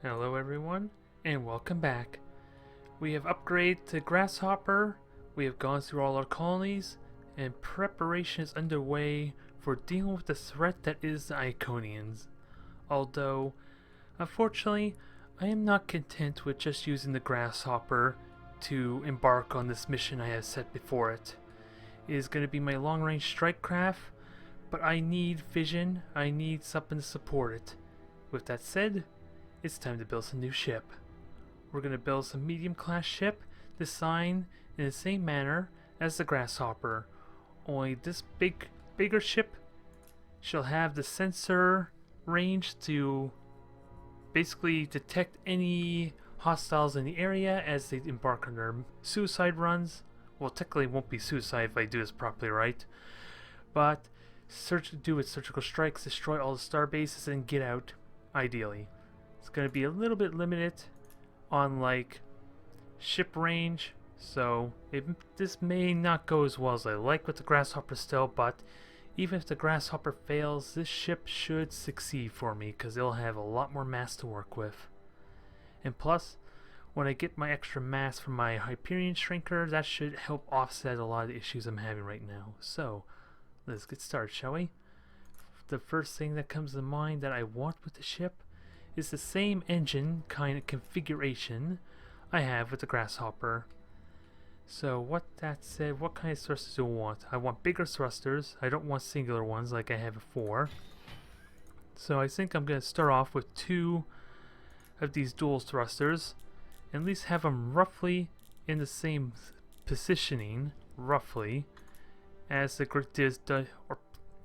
Hello everyone, and welcome back. We have upgraded to Grasshopper, we have gone through all our colonies, and preparation is underway for dealing with the threat that is the Iconians. Although, unfortunately, I am not content with just using the Grasshopper to embark on this mission I have set before it. It is going to be my long-range strike craft, but I need vision, I need something to support it. With that said, it's time to build some new ship. We're going to build some medium-class ship designed in the same manner as the Grasshopper. Only this bigger ship shall have the sensor range to basically detect any hostiles in the area as they embark on their suicide runs. Well, technically it won't be suicide if I do this properly, right? But do its surgical strikes, destroy all the star bases, and get out, ideally. It's going to be a little bit limited on like ship range, so this may not go as well as I like with the Grasshopper still, but even if the Grasshopper fails, this ship should succeed for me because it'll have a lot more mass to work with. And plus, when I get my extra mass from my Hyperion Shrinker, that should help offset a lot of the issues I'm having right now. So, let's get started, shall we? The first thing that comes to mind that I want with the ship is the same engine kind of configuration I have with the Grasshopper. So what that said, what kind of thrusters do I want? I want bigger thrusters. I don't want singular ones like I had before. So I think I'm going to start off with 2 of these dual thrusters, and at least have them roughly in the same positioning, roughly, as the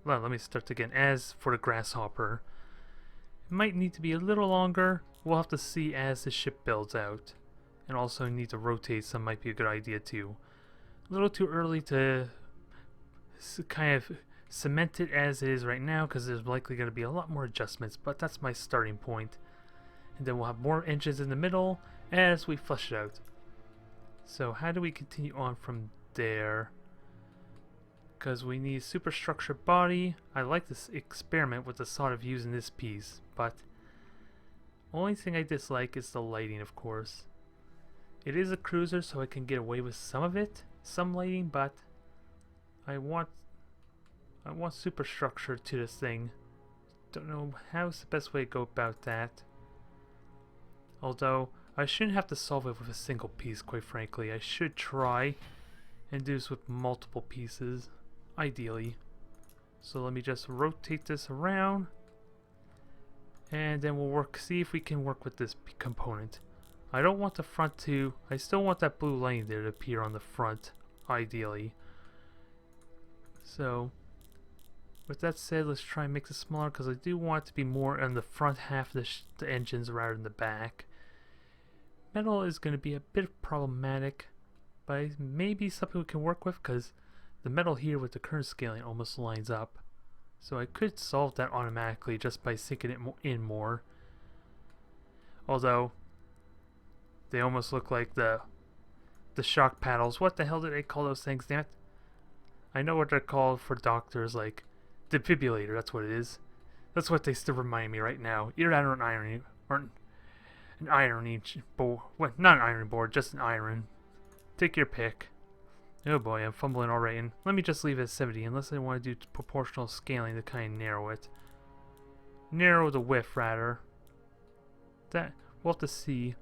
well, let me start again. As for the Grasshopper, it might need to be a little longer. We'll have to see as the ship builds out. And also need to rotate some might be a good idea too. A little too early to kind of cement it as it is right now because there's likely going to be a lot more adjustments, but that's my starting point. And then we'll have more engines in the middle as we flesh it out. So how do we continue on from there? Because we need superstructure body. I like this experiment with the thought of using this piece, but only thing I dislike is the lighting, of course. It is a cruiser, so I can get away with some of it, some lighting, but I want superstructure to this thing. Don't know how's the best way to go about that. Although I shouldn't have to solve it with a single piece, quite frankly. I should try and do this with multiple pieces, ideally. So let me just rotate this around, and then we'll see if we can work with this component. I don't want the front to, I still want that blue line there to appear on the front, ideally. So, with that said, let's try and make this smaller because I do want it to be more on the front half of the engines rather than the back. Metal is going to be a bit problematic, but maybe something we can work with because the metal here with the current scaling almost lines up. So I could solve that automatically just by sinking it in more. Although, they almost look like the shock paddles. What the hell did they call those things, damn it? I know what they're called for doctors, like defibrillator, that's what it is. That's what they still remind me right now. Either that or an ironing board. What? Not an ironing board, just an iron. Take your pick. Oh boy, I'm fumbling already. And let me just leave it at 70 unless I want to do proportional scaling to kind of narrow it. Narrow the width, rather. That, we'll have to see.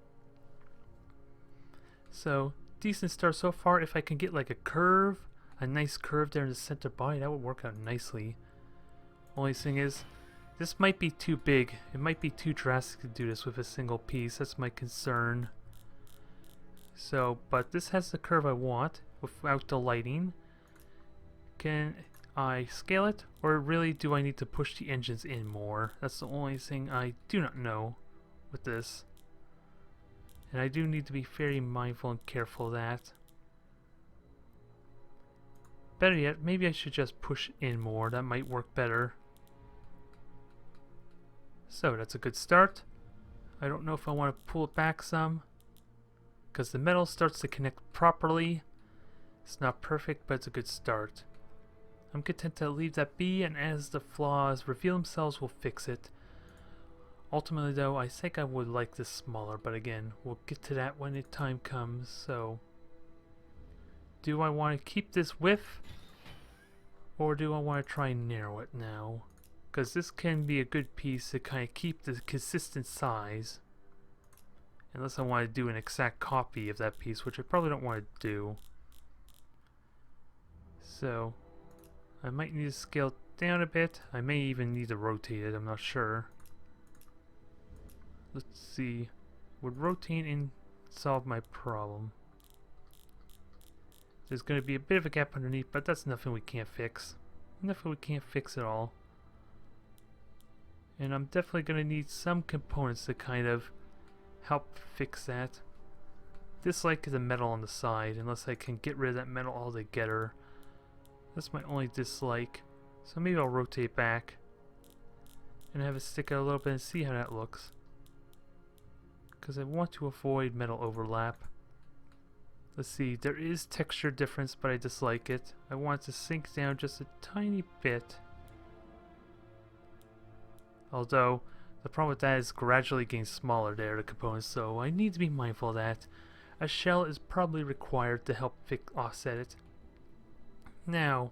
So, decent start so far. If I can get like a nice curve there in the center body, that would work out nicely. Only thing is, this might be too big. It might be too drastic to do this with a single piece. That's my concern. So, but this has the curve I want without the lighting. Can I scale it? Or really do I need to push the engines in more? That's the only thing I do not know with this. And I do need to be very mindful and careful of that. Better yet, maybe I should just push in more. That might work better. So that's a good start. I don't know if I want to pull it back some, because the metal starts to connect properly. It's not perfect, but it's a good start. I'm content to leave that be, and as the flaws reveal themselves, we'll fix it. Ultimately though, I think I would like this smaller, but again, we'll get to that when the time comes. So, do I want to keep this width, or do I want to try and narrow it now? Because this can be a good piece to kind of keep the consistent size. Unless I want to do an exact copy of that piece, which I probably don't want to do. So, I might need to scale it down a bit. I may even need to rotate it, I'm not sure. Let's see. Would rotating solve my problem? There's going to be a bit of a gap underneath, but that's nothing we can't fix. Nothing we can't fix at all. And I'm definitely going to need some components to kind of help fix that. Dislike is the metal on the side, unless I can get rid of that metal altogether. That's my only dislike. So maybe I'll rotate back and have it stick out a little bit and see how that looks. Because I want to avoid metal overlap. Let's see, there is texture difference, but I dislike it. I want it to sink down just a tiny bit. Although, the problem with that is gradually getting smaller there, the components, so I need to be mindful of that. A shell is probably required to help offset it. Now,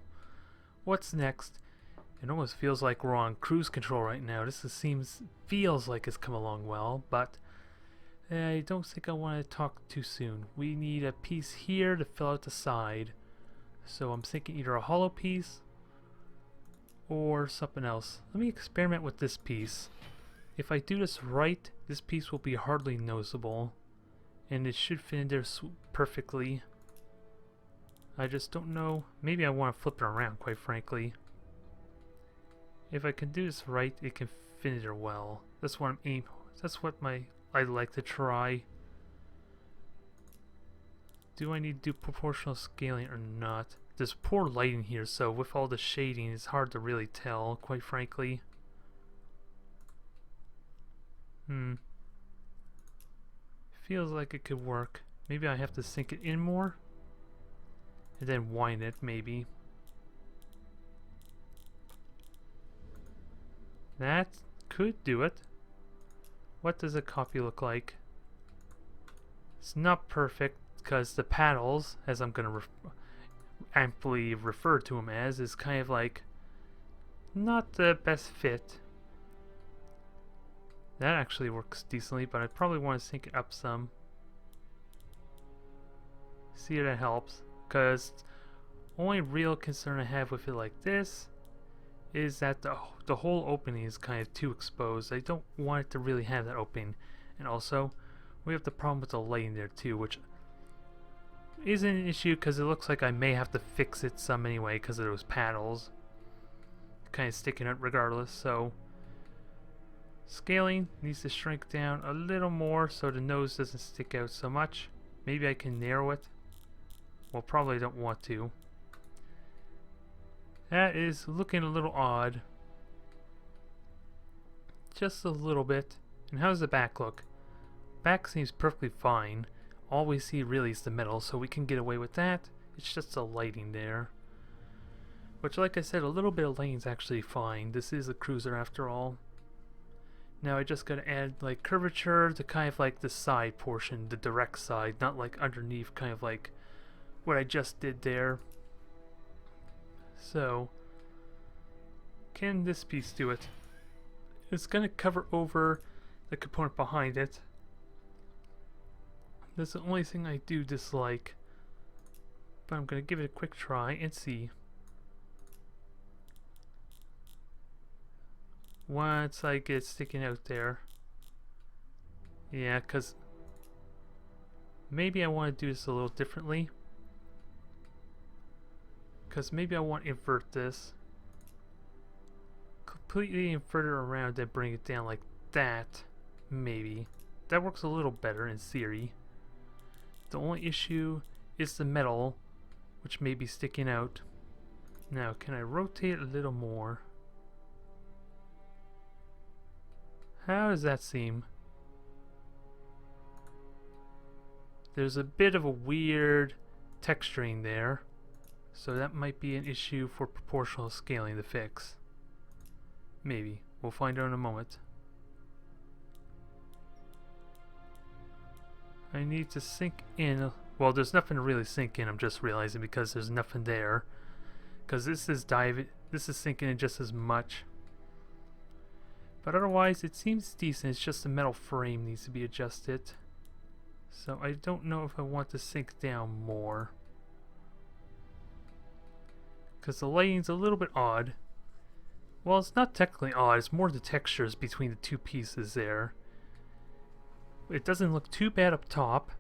what's next? It almost feels like we're on cruise control right now. This feels like it's come along well, but I don't think I want to talk too soon. We need a piece here to fill out the side. So I'm thinking either a hollow piece or something else. Let me experiment with this piece. If I do this right, this piece will be hardly noticeable. And it should fit in there perfectly. I just don't know. Maybe I want to flip it around, quite frankly. If I can do this right, it can fit in there well. That's what I'm aiming. That's what I'd like to try. Do I need to do proportional scaling or not? There's poor lighting here, so with all the shading, it's hard to really tell, quite frankly. Feels like it could work. Maybe I have to sink it in more and then wind it, maybe. That could do it. What does a copy look like? It's not perfect because the paddles, as I'm going to amply refer to them as, is kind of like not the best fit. That actually works decently, but I probably want to sync it up some. See if that helps, because only real concern I have with it like this is that the whole opening is kind of too exposed. I don't want it to really have that opening. And also, we have the problem with the lighting there too, which isn't an issue because it looks like I may have to fix it some anyway because of those paddles kind of sticking out regardless. So scaling needs to shrink down a little more so the nose doesn't stick out so much. Maybe I can narrow it. Well, probably don't want to. That is looking a little odd. Just a little bit. And how does the back look? Back seems perfectly fine. All we see really is the metal, so we can get away with that. It's just the lighting there. Which, like I said, a little bit of lighting is actually fine. This is a cruiser after all. Now I just gotta add like curvature to kind of like the side portion, the direct side, not like underneath, kind of like what I just did there. So, can this piece do it? It's gonna cover over the component behind it. That's the only thing I do dislike. But I'm gonna give it a quick try and see. Once I get it sticking out there. Yeah, because maybe I want to do this a little differently. Because maybe I want to invert this. Completely invert it around and bring it down like that. Maybe. That works a little better in theory. The only issue is the metal, which may be sticking out. Now, can I rotate it a little more? How does that seem? There's a bit of a weird texturing there, so that might be an issue for proportional scaling to fix. Maybe. We'll find out in a moment. I need to sink in. Well, there's nothing to really sink in, I'm just realizing, because there's nothing there. Because this is sinking in just as much. But otherwise, it seems decent. It's just the metal frame needs to be adjusted. So I don't know if I want to sink down more. Because the lighting's a little bit odd. Well, it's not technically odd. It's more the textures between the two pieces there. It doesn't look too bad up top.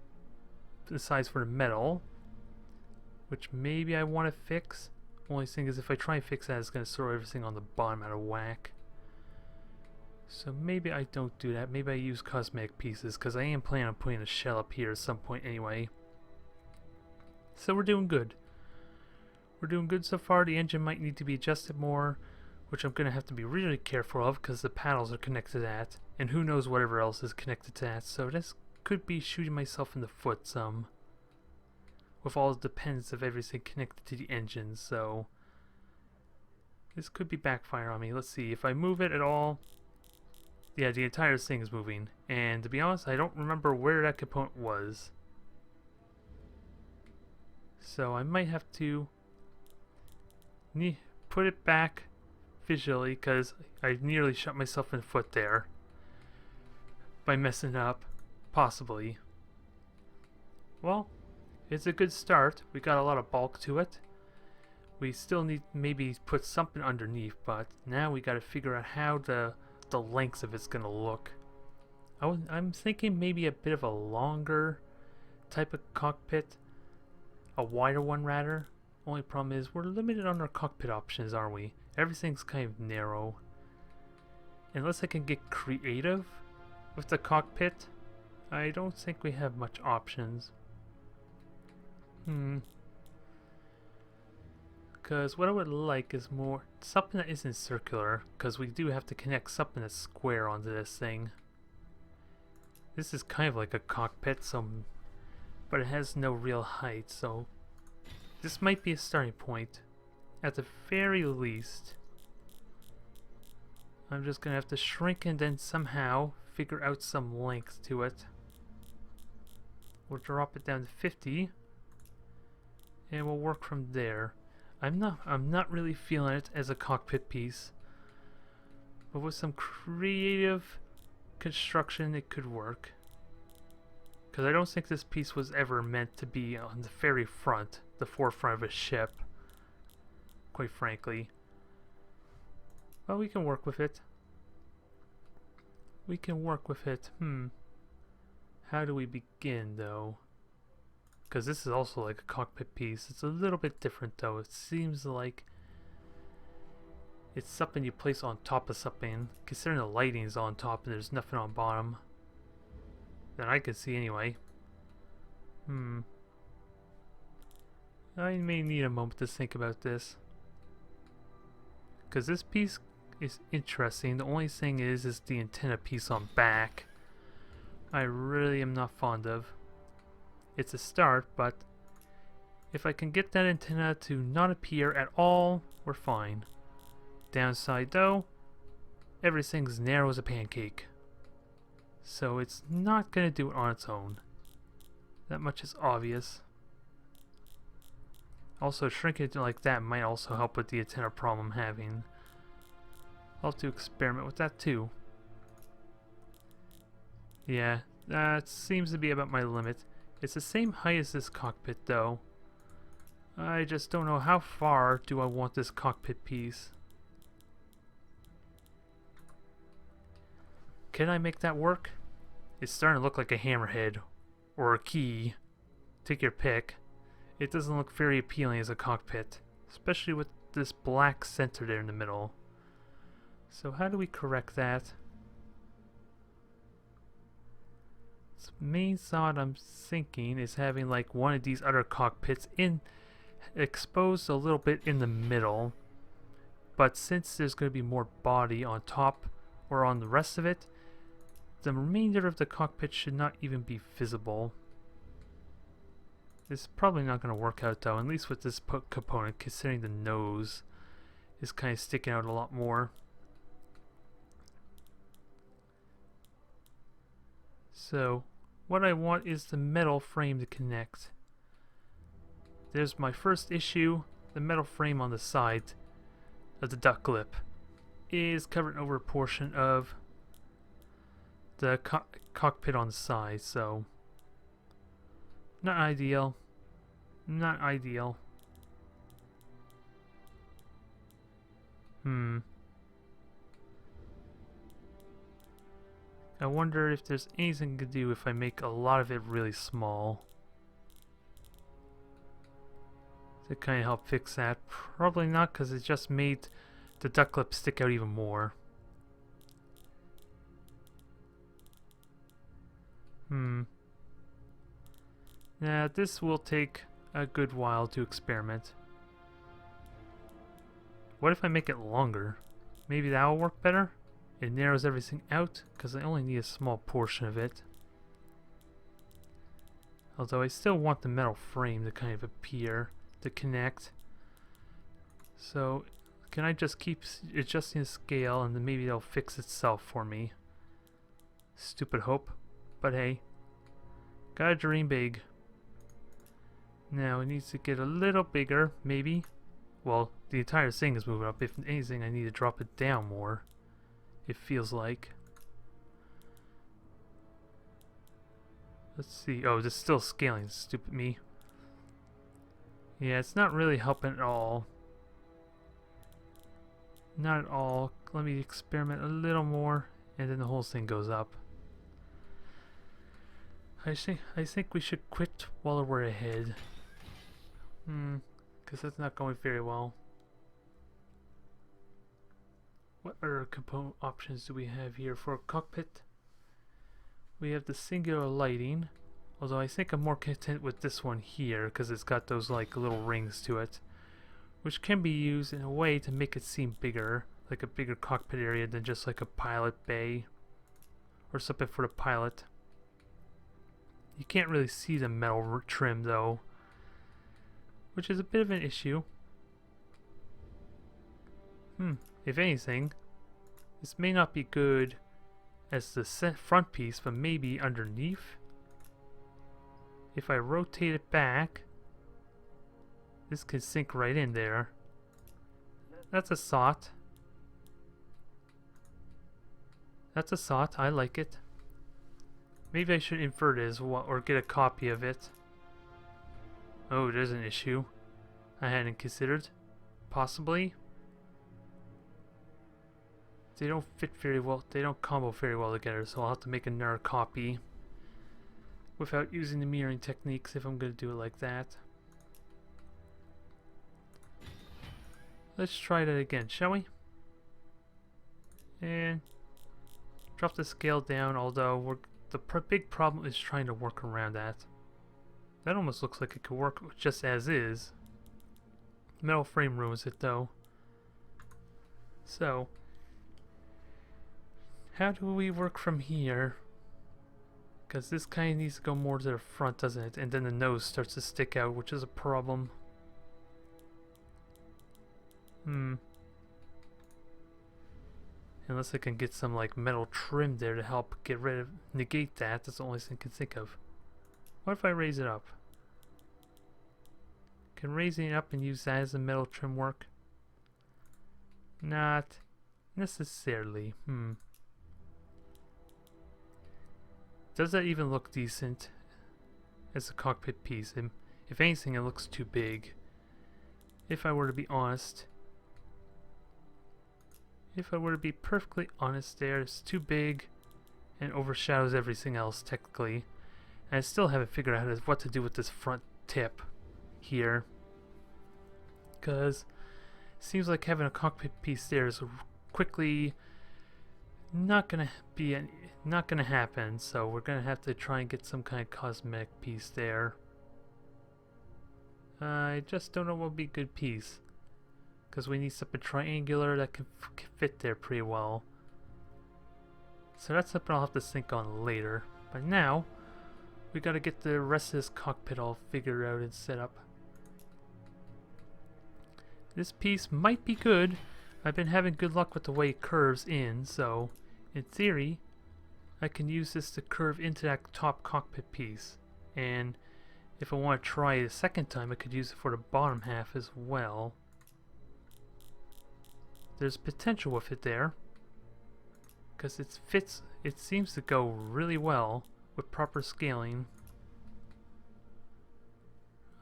Besides for the metal. Which maybe I want to fix. Only thing is if I try and fix that, it's going to throw everything on the bottom out of whack. So maybe I don't do that. Maybe I use cosmetic pieces, because I am planning on putting a shell up here at some point anyway. So we're doing good. We're doing good so far. The engine might need to be adjusted more, which I'm going to have to be really careful of, because the paddles are connected to that. And who knows whatever else is connected to that. So this could be shooting myself in the foot some. With all the dependence of everything connected to the engine, so this could be backfire on me. Let's see, if I move it at all, yeah, the entire thing is moving, and to be honest, I don't remember where that component was, so I might have to put it back visually, because I nearly shot myself in the foot there by messing up, possibly. Well, it's a good start. We got a lot of bulk to it. We still need maybe put something underneath, but now we got to figure out how the length of it's gonna look. I'm thinking maybe a bit of a longer type of cockpit, a wider one rather. Only problem is we're limited on our cockpit options, aren't we? Everything's kind of narrow. Unless I can get creative with the cockpit, I don't think we have much options. Because what I would like is more something that isn't circular, because we do have to connect something that's square onto this thing. This is kind of like a cockpit, but it has no real height, so this might be a starting point. At the very least, I'm just gonna have to shrink and then somehow figure out some length to it. We'll drop it down to 50. And we'll work from there. I'm not really feeling it as a cockpit piece, but with some creative construction it could work. Because I don't think this piece was ever meant to be on the very front, the forefront of a ship, quite frankly. Well, we can work with it. We can work with it. How do we begin though? Because this is also like a cockpit piece. It's a little bit different though. It seems like it's something you place on top of something. Considering the lighting is on top and there's nothing on bottom. That I can see anyway. I may need a moment to think about this. Because this piece is interesting. The only thing is the antenna piece on back. I really am not fond of. It's a start, but if I can get that antenna to not appear at all, we're fine. Downside though, everything's narrow as a pancake. So it's not going to do it on its own. That much is obvious. Also, shrinking it like that might also help with the antenna problem I'm having. I'll have to experiment with that too. Yeah, that seems to be about my limit. It's the same height as this cockpit though. I just don't know how far do I want this cockpit piece. Can I make that work? It's starting to look like a hammerhead or a key. Take your pick. It doesn't look very appealing as a cockpit, especially with this black center there in the middle. So how do we correct that? The main thought I'm thinking is having like one of these other cockpits exposed a little bit in the middle, but since there's going to be more body on top or on the rest of it, the remainder of the cockpit should not even be visible. It's probably not going to work out though, at least with this component, considering the nose is kind of sticking out a lot more. So what I want is the metal frame to connect. There's my first issue. The metal frame on the side of the duck lip is covering over a portion of the cockpit on the side, so not ideal. Not ideal. I wonder if there's anything to do if I make a lot of it really small. To kind of help fix that. Probably not, because it just made the duck lip stick out even more. Now this will take a good while to experiment. What if I make it longer? Maybe that will work better? It narrows everything out, because I only need a small portion of it. Although I still want the metal frame to kind of appear, to connect. So, can I just keep adjusting the scale and then maybe it'll fix itself for me? Stupid hope. But hey, gotta dream big. Now it needs to get a little bigger, maybe. Well, the entire thing is moving up. If anything, I need to drop it down more. It feels like. Let's see. Oh, this is still scaling. Stupid me. Yeah, it's not really helping at all. Not at all. Let me experiment a little more, and then the whole thing goes up. I think we should quit while we're ahead. Because that's not going very well. What other component options do we have here for a cockpit? We have the singular lighting, although I think I'm more content with this one here because it's got those like little rings to it, which can be used in a way to make it seem bigger, like a bigger cockpit area than just like a pilot bay or something for the pilot. You can't really see the metal trim though, which is a bit of an issue. If anything, this may not be good as the front piece, but maybe underneath. If I rotate it back, this can sink right in there. That's a thought. That's a thought. I like it. Maybe I should invert it as well, or get a copy of it. Oh, there's an issue I hadn't considered. Possibly. They don't fit very well, they don't combo very well together, so I'll have to make another copy without using the mirroring techniques if I'm going to do it like that. Let's try that again, shall we? And drop the scale down, although the big problem is trying to work around that. That almost looks like it could work just as is. Metal frame ruins it though. So, how do we work from here? Because this kind of needs to go more to the front, doesn't it? And then the nose starts to stick out, which is a problem. Unless I can get some like metal trim there to help negate that. That's the only thing I can think of. What if I raise it up? Can raising it up and use that as a metal trim work? Not necessarily. Does that even look decent as a cockpit piece? And if anything, it looks too big. If I were to be honest. If I were to be perfectly honest there, it's too big and overshadows everything else technically. And I still haven't figured out what to do with this front tip here. Because it seems like having a cockpit piece there is quickly not gonna happen, so we're gonna have to try and get some kind of cosmetic piece there. I just don't know what would be a good piece, because we need something triangular that can fit there pretty well. So that's something I'll have to think on later. But now we gotta get the rest of this cockpit all figured out and set up. This piece might be good. I've been having good luck with the way it curves in, so in theory, I can use this to curve into that top cockpit piece. And if I want to try it a second time, I could use it for the bottom half as well. There's potential with it there, because it seems to go really well with proper scaling.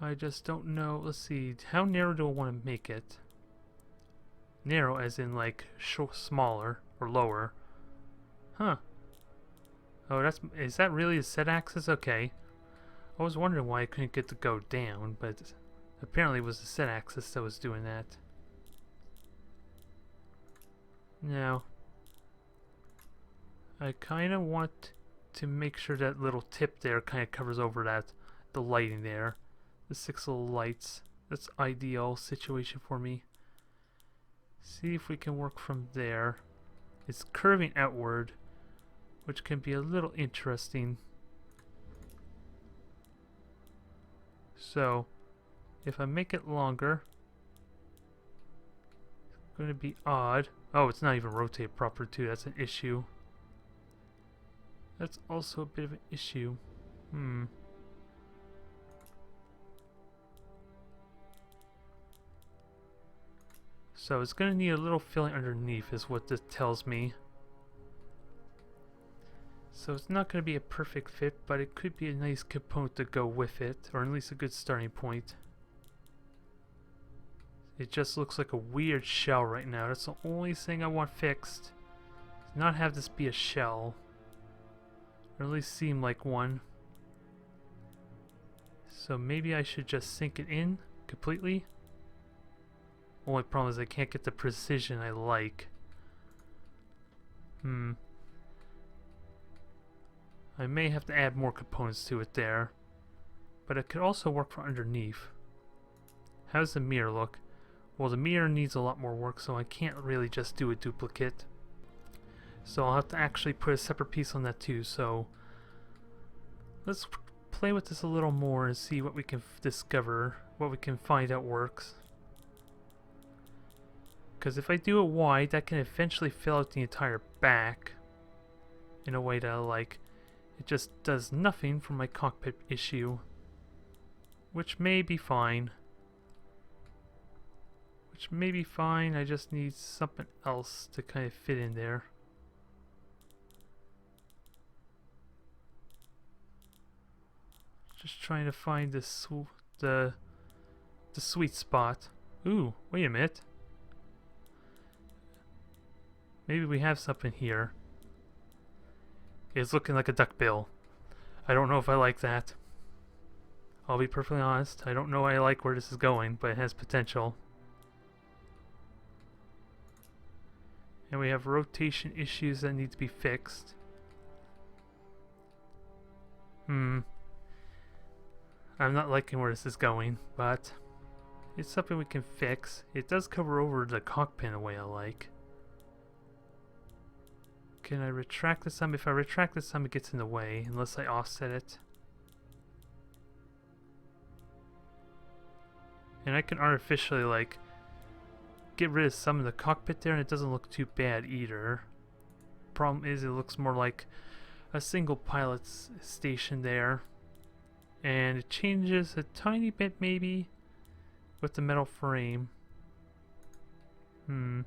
I just don't know. Let's see, how narrow do I want to make it? Narrow as in like smaller or lower. Huh. Oh, is that really a set axis? Okay. I was wondering why I couldn't get to go down, but apparently it was the set axis that was doing that. Now, I kind of want to make sure that little tip there kind of covers over the lighting there. The 6 little lights. That's ideal situation for me. See if we can work from there. It's curving outward, which can be a little interesting. So, if I make it longer, it's going to be odd. Oh, it's not even rotated proper too. That's an issue. That's also a bit of an issue. So it's going to need a little filling underneath is what this tells me. So it's not going to be a perfect fit, but it could be a nice component to go with it, or at least a good starting point. It just looks like a weird shell right now. That's the only thing I want fixed. Not have this be a shell. Or at least seem like one. So maybe I should just sink it in completely. Only problem is I can't get the precision I like. I may have to add more components to it there. But it could also work for underneath. How does the mirror look? Well, the mirror needs a lot more work, so I can't really just do a duplicate. So I'll have to actually put a separate piece on that too. So let's play with this a little more and see what we can discover, what we can find out works. Because if I do it wide, that can eventually fill out the entire back in a way that like it just does nothing for my cockpit issue, which may be fine. I just need something else to kind of fit in there. Just trying to find the sweet spot. Ooh, wait a minute. Maybe we have something here. It's looking like a duckbill. I don't know if I like that. I'll be perfectly honest. I don't know I like where this is going, but it has potential. And we have rotation issues that need to be fixed. I'm not liking where this is going, but it's something we can fix. It does cover over the cockpit in a way I like. Can I retract this some? If I retract this some, it gets in the way, unless I offset it. And I can artificially, like, get rid of some of the cockpit there, and it doesn't look too bad either. Problem is, it looks more like a single pilot's station there. And it changes a tiny bit, maybe, with the metal frame. I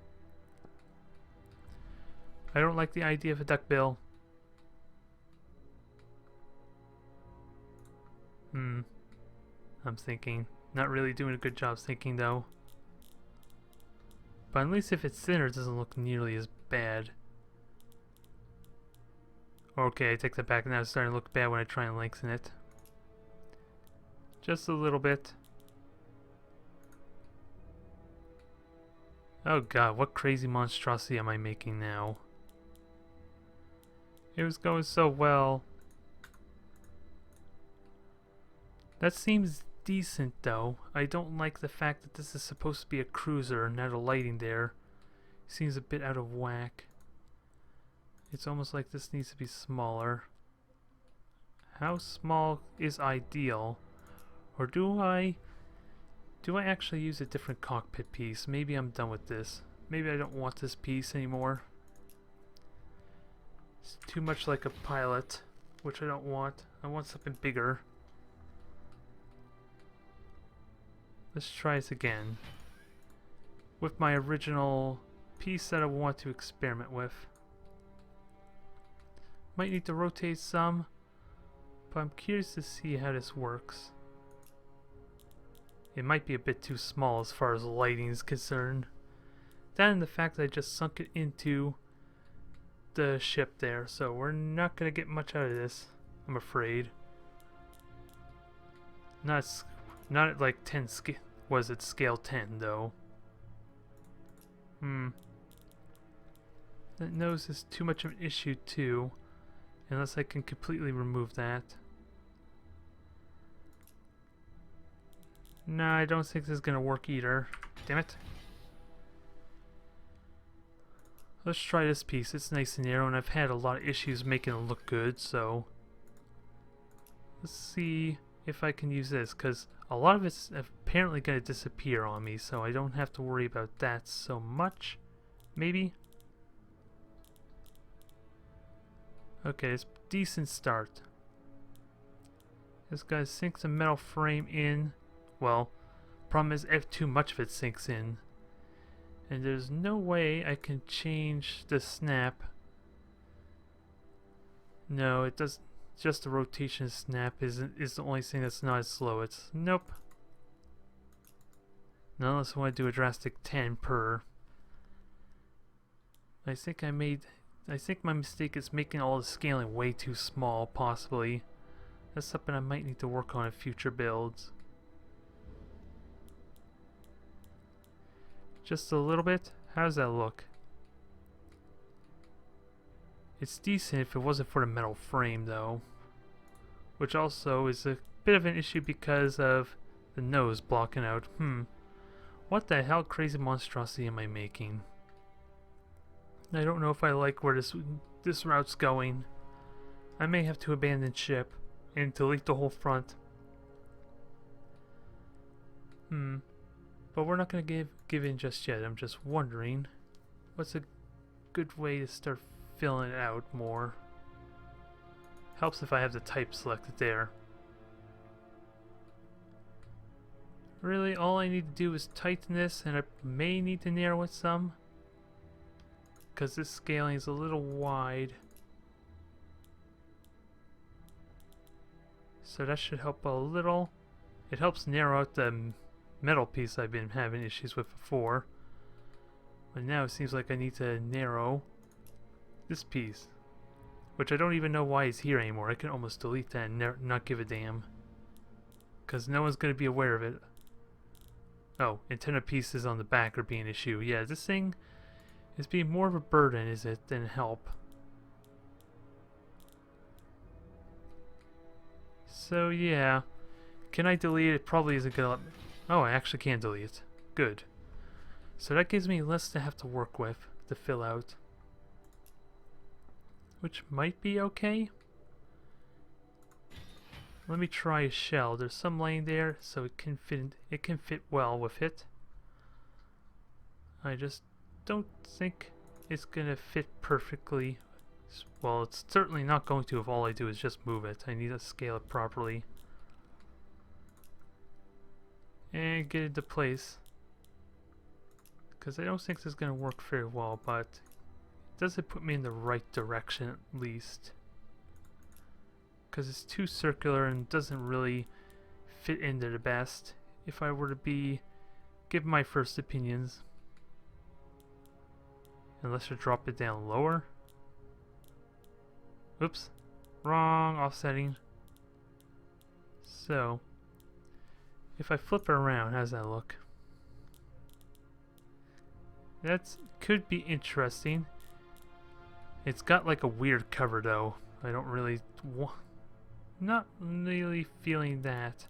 don't like the idea of a duckbill. I'm thinking. Not really doing a good job thinking, though. But at least if it's thinner, it doesn't look nearly as bad. Okay, I take that back. Now it's starting to look bad when I try and lengthen it. Just a little bit. Oh god, what crazy monstrosity am I making now? It was going so well. That seems decent though. I don't like the fact that this is supposed to be a cruiser and not a lighting there. Seems a bit out of whack. It's almost like this needs to be smaller. How small is ideal? Or do I actually use a different cockpit piece? Maybe I'm done with this. Maybe I don't want this piece anymore. It's too much like a pilot, which I don't want. I want something bigger. Let's try this again. With my original piece that I want to experiment with. Might need to rotate some, but I'm curious to see how this works. It might be a bit too small as far as lighting is concerned. That and the fact that I just sunk it into the ship there, so we're not going to get much out of this, I'm afraid. Not at like 10 scale. Was it scale 10 though? That nose is too much of an issue too, unless I can completely remove that. Nah, I don't think this is gonna work either. Damn it. Let's try this piece. It's nice and narrow, and I've had a lot of issues making it look good, so let's see if I can use this, because a lot of it's apparently going to disappear on me, so I don't have to worry about that so much. Maybe? Okay, it's a decent start. Just gotta sink the metal frame in. Well, problem is if too much of it sinks in. And there's no way I can change the snap. No, it doesn't. Just the rotation snap is the only thing that's not as slow. It's nope. Not unless I want to do a drastic 10 per. I think my mistake is making all the scaling way too small, possibly. That's something I might need to work on in future builds. Just a little bit? How does that look? It's decent if it wasn't for the metal frame though. Which also is a bit of an issue because of the nose blocking out. What the hell crazy monstrosity am I making? I don't know if I like where this route's going. I may have to abandon ship and delete the whole front. But we're not going to give in just yet. I'm just wondering what's a good way to start filling it out more. Helps if I have the type selected there. Really, all I need to do is tighten this, and I may need to narrow it some, because this scaling is a little wide. So that should help a little. It helps narrow out the metal piece I've been having issues with before. But now it seems like I need to narrow this piece, which I don't even know why it's here anymore. I can almost delete that and not give a damn, because no one's going to be aware of it. Oh, antenna pieces on the back are being an issue. Yeah, this thing is being more of a burden, is it, than help. So yeah, can I delete it? Probably isn't going to let me. Oh, I actually can delete it. Good. So that gives me less to have to work with to fill out, which might be okay. Let me try a shell. There's some laying there, so it can fit well with it. I just don't think it's gonna fit perfectly. Well, it's certainly not going to if all I do is just move it. I need to scale it properly and get it into place, because I don't think this is gonna work very well, but it doesn't put me in the right direction at least, because it's too circular and doesn't really fit into the best if I were to give my first opinions. Unless you drop it down lower. Oops, wrong offsetting. So if I flip it around, how does that look? That could be interesting. It's got like a weird cover though. I don't really not really feeling that,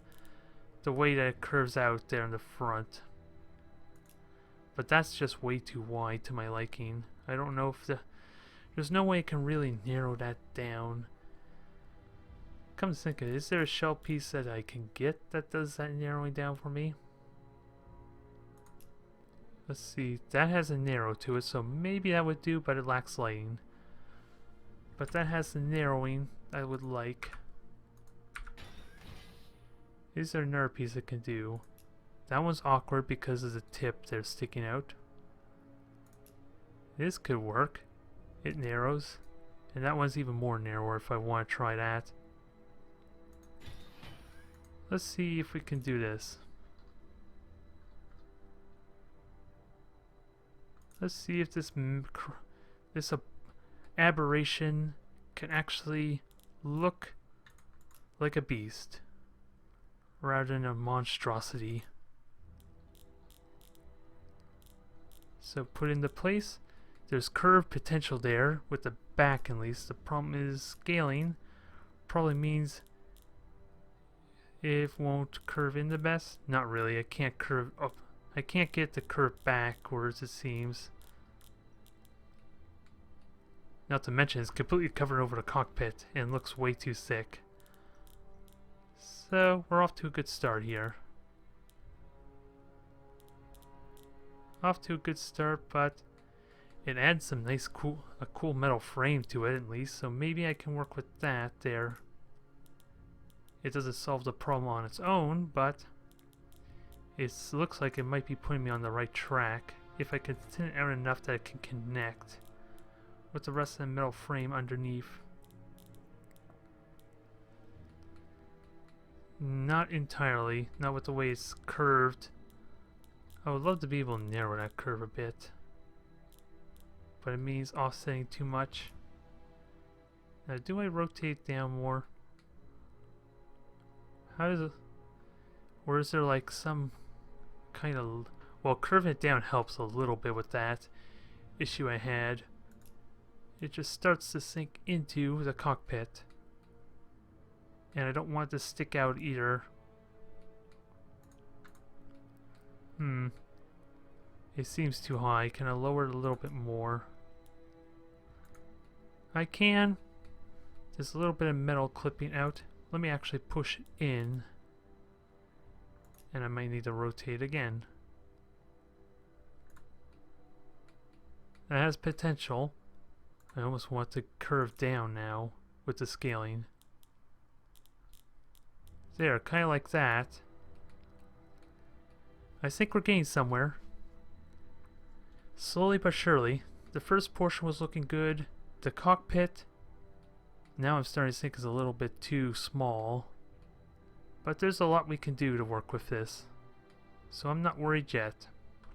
the way that it curves out there in the front. But that's just way too wide to my liking. I don't know if there's no way I can really narrow that down. Come to think of it, is there a shell piece that I can get that does that narrowing down for me? Let's see, that has a narrow to it, so maybe that would do, but it lacks lighting. But that has the narrowing I would like. Is there another piece I can do? That one's awkward because of the tip they're sticking out. This could work. It narrows. And that one's even more narrower if I want to try that. Let's see if we can do this. Let's see if this aberration can actually look like a beast rather than a monstrosity. So put into place. There's curve potential there with the back at least. The problem is scaling probably means it won't curve in the best. Not really. I can't curve up. I can't get the curve backwards, it seems. Not to mention it's completely covered over the cockpit and looks way too thick. So we're off to a good start here. Off to a good start, but it adds some nice a cool metal frame to it at least, so maybe I can work with that there. It doesn't solve the problem on its own, but it looks like it might be putting me on the right track if I can thin it out enough that it can connect with the rest of the metal frame underneath. Not entirely, not with the way it's curved. I would love to be able to narrow that curve a bit, but it means offsetting too much. Now, do I rotate down more? How does it, or is there like some kind of, well, curving it down helps a little bit with that issue I had. It just starts to sink into the cockpit, and I don't want it to stick out either. It seems too high. Can I lower it a little bit more? I can. There's a little bit of metal clipping out. Let me actually push it in, and I might need to rotate again. That has potential. I almost want to curve down now with the scaling. There, kind of like that. I think we're getting somewhere. Slowly but surely. The first portion was looking good. The cockpit, now I'm starting to think is a little bit too small. But there's a lot we can do to work with this, so I'm not worried yet.